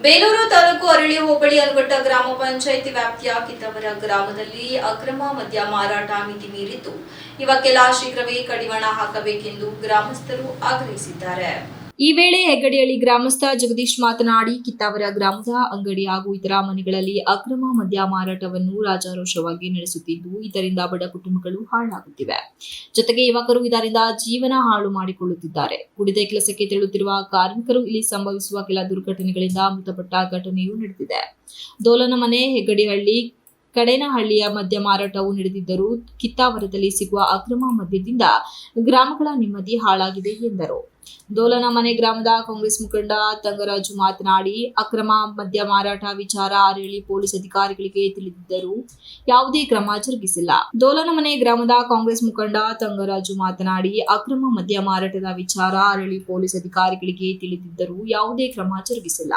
ಬೇಲೂರು ತಾಲೂಕು ಅರಳಿ ಹೋಬಳಿ ಅಲ್ಗೊಟ್ಟ ಗ್ರಾಮ ಪಂಚಾಯಿತಿ ವ್ಯಾಪ್ತಿಯ ಕಿತ್ತವರ ಗ್ರಾಮದಲ್ಲಿ ಅಕ್ರಮ ಮದ್ಯ ಮಾರಾಟ ಮಿತಿ ಮೀರಿದ್ದು, ಇವಕ್ಕೆಲ್ಲ ಶೀಘ್ರವೇ ಕಡಿವಾಣ ಹಾಕಬೇಕೆಂದು ಗ್ರಾಮಸ್ಥರು ಆಗ್ರಹಿಸಿದ್ದಾರೆ. ಈ ವೇಳೆ ಹೆಗ್ಗಡಿಹಳ್ಳಿ ಗ್ರಾಮಸ್ಥ ಜಗದೀಶ್ ಮಾತನಾಡಿ, ಕಿತ್ತಾವರ ಗ್ರಾಮದ ಅಂಗಡಿ ಹಾಗೂ ಇತರ ಮನೆಗಳಲ್ಲಿ ಅಕ್ರಮ ಮದ್ಯ ಮಾರಾಟವನ್ನು ರಾಜಾರೋಷವಾಗಿ ನಡೆಸುತ್ತಿದ್ದು, ಇದರಿಂದ ಬಡ ಕುಟುಂಬಗಳು ಹಾಳಾಗುತ್ತಿವೆ. ಜೊತೆಗೆ ಯುವಕರು ಇದರಿಂದ ಜೀವನ ಹಾಳು ಮಾಡಿಕೊಳ್ಳುತ್ತಿದ್ದಾರೆ. ಕುಡಿದ ಕೆಲಸಕ್ಕೆ ತೆರಳುತ್ತಿರುವ ಕಾರ್ಮಿಕರು ಇಲ್ಲಿ ಸಂಭವಿಸುವ ಕೆಲ ದುರ್ಘಟನೆಗಳಿಂದ ಮೃತಪಟ್ಟ ಘಟನೆಯೂ ನಡೆದಿದೆ. ದೋಲನಮನೆ, ಹೆಗ್ಗಡಿಹಳ್ಳಿ, ಕಡೇನಹಳ್ಳಿಯ ಮದ್ಯ ಮಾರಾಟವು ನಡೆದಿದ್ದರೂ ಕಿತ್ತಾವರದಲ್ಲಿ ಸಿಗುವ ಅಕ್ರಮ ಮದ್ಯದಿಂದ ಗ್ರಾಮಗಳ ನೆಮ್ಮದಿ ಹಾಳಾಗಿದೆ ಎಂದರು. ದೋಲನಮನೆ ಗ್ರಾಮದ ಕಾಂಗ್ರೆಸ್ ಮುಖಂಡ ತಂಗರಾಜು ಮಾತನಾಡಿ, ಅಕ್ರಮ ಮದ್ಯ ಮಾರಾಟ ವಿಚಾರ ಅರಳಿ ಪೊಲೀಸ್ ಅಧಿಕಾರಿಗಳಿಗೆ ತಿಳಿದಿದ್ದರೂ ಯಾವುದೇ ಕ್ರಮ ಜರುಗಿಸಿಲ್ಲ. ದೋಲನಮನೆ ಗ್ರಾಮದ ಕಾಂಗ್ರೆಸ್ ಮುಖಂಡ ತಂಗರಾಜು ಮಾತನಾಡಿ, ಅಕ್ರಮ ಮದ್ಯ ಮಾರಾಟದ ವಿಚಾರ ಅರಳಿ ಪೊಲೀಸ್ ಅಧಿಕಾರಿಗಳಿಗೆ ತಿಳಿದಿದ್ದರೂ ಯಾವುದೇ ಕ್ರಮ ಜರುಗಿಸಿಲ್ಲ.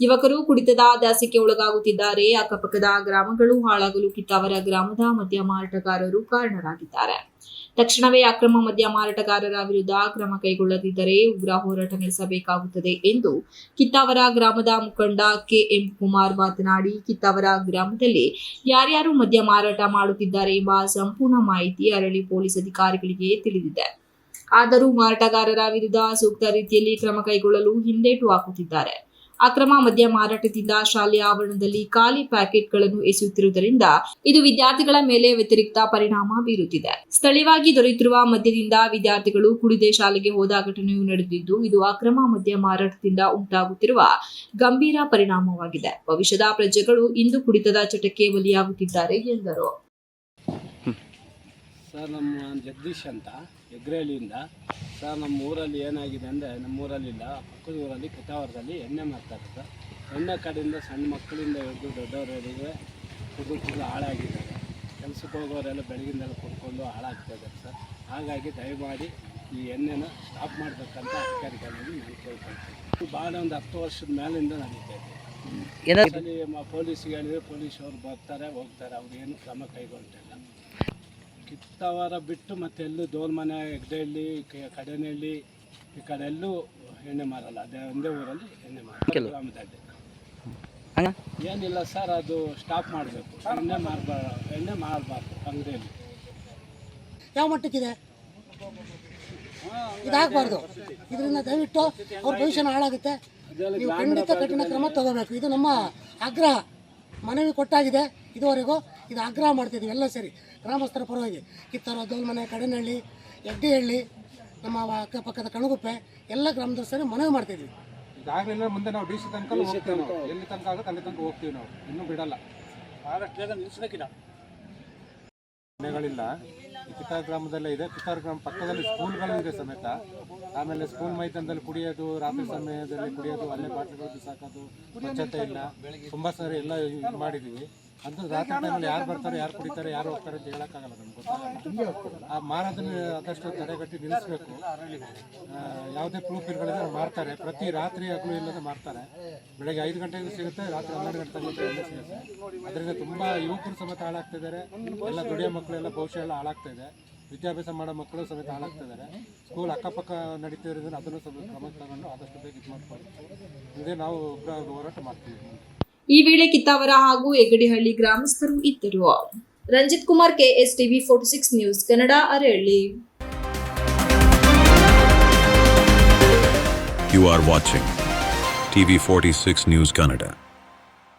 ಯುವಕರು ಕುಡಿತದ ದಾಸ್ಯಕ್ಕೆ ಒಳಗಾಗುತ್ತಿದ್ದಾರೆ. ಅಕ್ಕಪಕ್ಕದ ಗ್ರಾಮಗಳು ಹಾಳಾಗಲು ಕಿತ್ತಾವರ ಗ್ರಾಮದ ಮದ್ಯ ಮಾರಾಟಗಾರರು ಕಾರಣರಾಗಿದ್ದಾರೆ. ತಕ್ಷಣವೇ ಅಕ್ರಮ ಮದ್ಯ ಮಾರಾಟಗಾರರ ವಿರುದ್ಧ ಕ್ರಮ ಕೈಗೊಳ್ಳದಿದ್ದರೆ ಉಗ್ರ ಹೋರಾಟ ನಡೆಸಬೇಕಾಗುತ್ತದೆ ಎಂದು ಕಿತ್ತಾವರ ಗ್ರಾಮದ ಮುಖಂಡ ಕೆಎಂ ಕುಮಾರ್ ಮಾತನಾಡಿ, ಕಿತ್ತಾವರ ಗ್ರಾಮದಲ್ಲಿ ಯಾರ್ಯಾರು ಮದ್ಯ ಮಾರಾಟ ಮಾಡುತ್ತಿದ್ದಾರೆ ಎಂಬ ಸಂಪೂರ್ಣ ಮಾಹಿತಿ ಅರಳಿ ಪೊಲೀಸ್ ಅಧಿಕಾರಿಗಳಿಗೆ ತಿಳಿದಿದೆ. ಆದರೂ ಮಾರಾಟಗಾರರ ವಿರುದ್ಧ ಸೂಕ್ತ ರೀತಿಯಲ್ಲಿ ಕ್ರಮ ಕೈಗೊಳ್ಳಲು ಹಿಂದೇಟು ಹಾಕುತ್ತಿದ್ದಾರೆ. ಅಕ್ರಮ ಮದ್ಯ ಮಾರಾಟದಿಂದ ಶಾಲೆಯ ಆವರಣದಲ್ಲಿ ಖಾಲಿ ಪ್ಯಾಕೆಟ್ಗಳನ್ನು ಎಸೆಯುತ್ತಿರುವುದರಿಂದ ಇದು ವಿದ್ಯಾರ್ಥಿಗಳ ಮೇಲೆ ವ್ಯತಿರಿಕ್ತ ಪರಿಣಾಮ ಬೀರುತ್ತಿದೆ. ಸ್ಥಳೀಯವಾಗಿ ದೊರೆಯುತ್ತಿರುವ ಮದ್ಯದಿಂದ ವಿದ್ಯಾರ್ಥಿಗಳು ಕುಡಿದೇ ಶಾಲೆಗೆ ಹೋದ ಘಟನೆಯೂ ನಡೆದಿದ್ದು, ಇದು ಅಕ್ರಮ ಮದ್ಯ ಮಾರಾಟದಿಂದ ಉಂಟಾಗುತ್ತಿರುವ ಗಂಭೀರ ಪರಿಣಾಮವಾಗಿದೆ. ಭವಿಷ್ಯದ ಪ್ರಜೆಗಳು ಇಂದು ಕುಡಿತದ ಚಟಕ್ಕೆ ಬಲಿಯಾಗುತ್ತಿದ್ದಾರೆ ಎಂದರು. ಸರ್, ನಮ್ಮ ಜಗದೀಶ್ ಅಂತ ಹೆಗ್ಗಡಿಹಳ್ಳಿಯಿಂದ. ಸರ್, ನಮ್ಮ ಊರಲ್ಲಿ ಏನಾಗಿದೆ ಅಂದರೆ, ನಮ್ಮೂರಲ್ಲಿಲ್ಲ, ಪಕ್ಕದ ಊರಲ್ಲಿ ಕಿತ್ತಾವರದಲ್ಲಿ ಎಣ್ಣೆ ಮಾಡ್ತಾರೆ ಸರ್. ಎಣ್ಣೆ ಕಡೆಯಿಂದ ಸಣ್ಣ ಮಕ್ಕಳಿಂದ ಹಿಡಿದು ದೊಡ್ಡವರಿಗೆ ಕುಡಿದು ಹಾಳಾಗಿದ್ದಾರೆ. ಕೆಲಸಕ್ಕೆ ಹೋಗೋರೆಲ್ಲ ಬೆಳಗಿಂದೆಲ್ಲ ಕುಡ್ಕೊಂಡು ಹಾಳಾಗ್ತಾ ಇದ್ದಾರೆ ಸರ್. ಹಾಗಾಗಿ ದಯಮಾಡಿ ಈ ಎಣ್ಣೆನ ಸ್ಟಾಪ್ ಮಾಡಬೇಕಂತ ಅಧಿಕಾರಿಗಳಲ್ಲಿ ನಾನು ಕೇಳ್ಕೊಳ್ತೀನಿ. ಭಾಳ ಒಂದು 10 ವರ್ಷದ ಮೇಲಿಂದ ನಡೀತಾ ಇದೆ. ಪೊಲೀಸಿಗೆ ಹೇಳಿದ್ರೆ ಪೊಲೀಸವ್ರು ಬರ್ತಾರೆ, ಹೋಗ್ತಾರೆ, ಅವ್ರು ಏನು ಕ್ರಮ ಕೈಗೊಂಡಿಲ್ಲ. ಕಿತ್ತಾವರ ಬಿಟ್ಟು ಮತ್ತೆ ಎಲ್ಲೂ ದೋಲ್ಮನೆ, ಹೆಗ್ಗಡಿಹಳ್ಳಿ, ಕಡೇನಹಳ್ಳಿ ಈ ಕಡೆ ಎಲ್ಲೂ ಎಣ್ಣೆ ಮಾರಲ್ಲ. ಅದೇ ಒಂದೇ ಊರಲ್ಲಿ ಎಣ್ಣೆ ಮಾರಲ್ಲ. ಗ್ರಾಮದಲ್ಲಿ ಏನಿಲ್ಲ ಸರ್, ಅದು ಸ್ಟಾಪ್ ಮಾಡಬೇಕು. ಎಣ್ಣೆ ಮಾರಬಾರ್ದು ಅಂಗಡಿಯಲ್ಲಿ. ಯಾವ ಮಟ್ಟಕ್ಕಿದೆ ಇದಾಗಬಾರ್ದು. ಇದರಿಂದ ದಯವಿಟ್ಟು ಅವ್ರ ಭವಿಷ್ಯನ ಹಾಳಾಗುತ್ತೆ. ನೀವು ಖಂಡಿತ ಕಠಿಣ ಕ್ರಮ ತಗೋಬೇಕು. ಇದು ನಮ್ಮ ಆಗ್ರಹ. ಮನವಿ ಕೊಟ್ಟಾಗಿದೆ. ಇದುವರೆಗೂ ಇದು ಆಗ್ರಹ ಮಾಡ್ತಿದ್ದೀವಿ ಎಲ್ಲ ಸೇರಿ ಗ್ರಾಮಸ್ಥರ ಪರವಾಗಿ. ಕಿತ್ತಾವರ, ದೋಲ್ಮನೆ, ಕಡೇನಹಳ್ಳಿ, ಹೆಗ್ಗಡಿಹಳ್ಳಿ, ನಮ್ಮ ಅಕ್ಕಪಕ್ಕದ ಕಣಗುಪ್ಪೆ ಎಲ್ಲ ಗ್ರಾಮದವ್ರು ಸೇರಿ ಮನವಿ ಮಾಡ್ತಿದ್ವಿ. ಇದಾಗಲಿಲ್ಲ ಮುಂದೆ ನಾವು DC ತನಕ ಹೋಗ್ತೀವಿ. ನಾವು ಎಲ್ಲಿ ತನಕ ಆಗುತ್ತೆ ಅಲ್ಲಿ ತನಕ ಹೋಗ್ತೀವಿ. ನಾವು ಇನ್ನೂ ಬಿಡಲ್ಲ. ಮಹಾರಾಷ್ಟ್ರದ ನಿಲ್ಲಿಸಬೇಕಿಲ್ಲ. ಮನೆಗಳಿಲ್ಲ. ಕಿತ್ತಾವರ ಗ್ರಾಮದಲ್ಲೇ ಇದೆ. ಕಿತ್ತಾವರ ಗ್ರಾಮ ಪಕ್ಕದಲ್ಲಿ ಸ್ಕೂಲ್ಗಳು ಇದೆ ಸಮೇತ. ಆಮೇಲೆ ಸ್ಕೂಲ್ ಮೈದಾನದಲ್ಲಿ ಕುಡಿಯೋದು, ರಾತ್ರಿ ಸಮಯದಲ್ಲಿ ಕುಡಿಯೋದು, ಅಲ್ಲೇ ಬಾಟ್ಲಿಗಳು ಬಿಸಾಕೋದು, ಸ್ವಚ್ಛತೆ ಇಲ್ಲ. ತುಂಬ ಸಾರಿ ಎಲ್ಲ ಇದು ಮಾಡಿದ್ದೀವಿ. ಅದು ರಾತ್ರಿ ಟೈಮಲ್ಲಿ ಯಾರು ಬರ್ತಾರೆ, ಯಾರು ಕುಡಿತಾರೆ, ಯಾರು ಹೋಗ್ತಾರೆ ಅಂತ ಹೇಳೋಕ್ಕಾಗಲ್ಲ. ನಮ್ಗೆ ಗೊತ್ತಾಗಲ್ಲ. ಆ ಮಾರೋದನ್ನ ಆದಷ್ಟು ತಡೆಗಟ್ಟಿ ನಿಲ್ಲಿಸಬೇಕು. ಯಾವುದೇ ಪ್ರೂಫ್ ಇರುಗಳಿದ್ರೆ ಮಾರ್ತಾರೆ. ಪ್ರತಿ ರಾತ್ರಿ ಹಗಲು ಇಲ್ಲದೆ ಮಾರ್ತಾರೆ. ಬೆಳಗ್ಗೆ 5 ಗಂಟೆಗೂ ಸಿಗುತ್ತೆ, ರಾತ್ರಿ 12 ಗಂಟೆ ತನಕ ಎಲ್ಲ ಸಿಗುತ್ತೆ. ಅದರಿಂದ ತುಂಬ ಯುವಕರು ಸಮೇತ ಹಾಳಾಗ್ತಿದ್ದಾರೆ. ಎಲ್ಲ ದುಡಿಯೋ ಮಕ್ಕಳೆಲ್ಲ ಭವಿಷ್ಯ ಎಲ್ಲ ಹಾಳಾಗ್ತಾ ಇದೆ. ವಿದ್ಯಾಭ್ಯಾಸ ಮಾಡೋ ಮಕ್ಕಳು ಸಮೇತ ಹಾಳಾಗ್ತಿದ್ದಾರೆ. ಸ್ಕೂಲ್ ಅಕ್ಕಪಕ್ಕ ನಡೀತಿರೋದ್ರಿಂದ ಅದನ್ನು ಸ್ವಲ್ಪ ಕ್ರಮ ತಗೊಂಡು ಆದಷ್ಟು ಬೇಗ ಇದು ಮಾಡ್ಕೊಂಡು ಇದೇ ನಾವು ಹೋರಾಟ ಮಾಡ್ತೀವಿ. ಈ ವೇಳೆ ಕಿತ್ತಾವರ ಹಾಗೂ ಹೆಗ್ಗಡಿಹಳ್ಳಿ ಗ್ರಾಮಸ್ಥರು ಇದ್ದರು. ರಂಜಿತ್ ಕುಮಾರ್, KSTV 46 ನ್ಯೂಸ್ ಕನ್ನಡ, ಅರಳಿ. You are watching TV 46 News Kannada.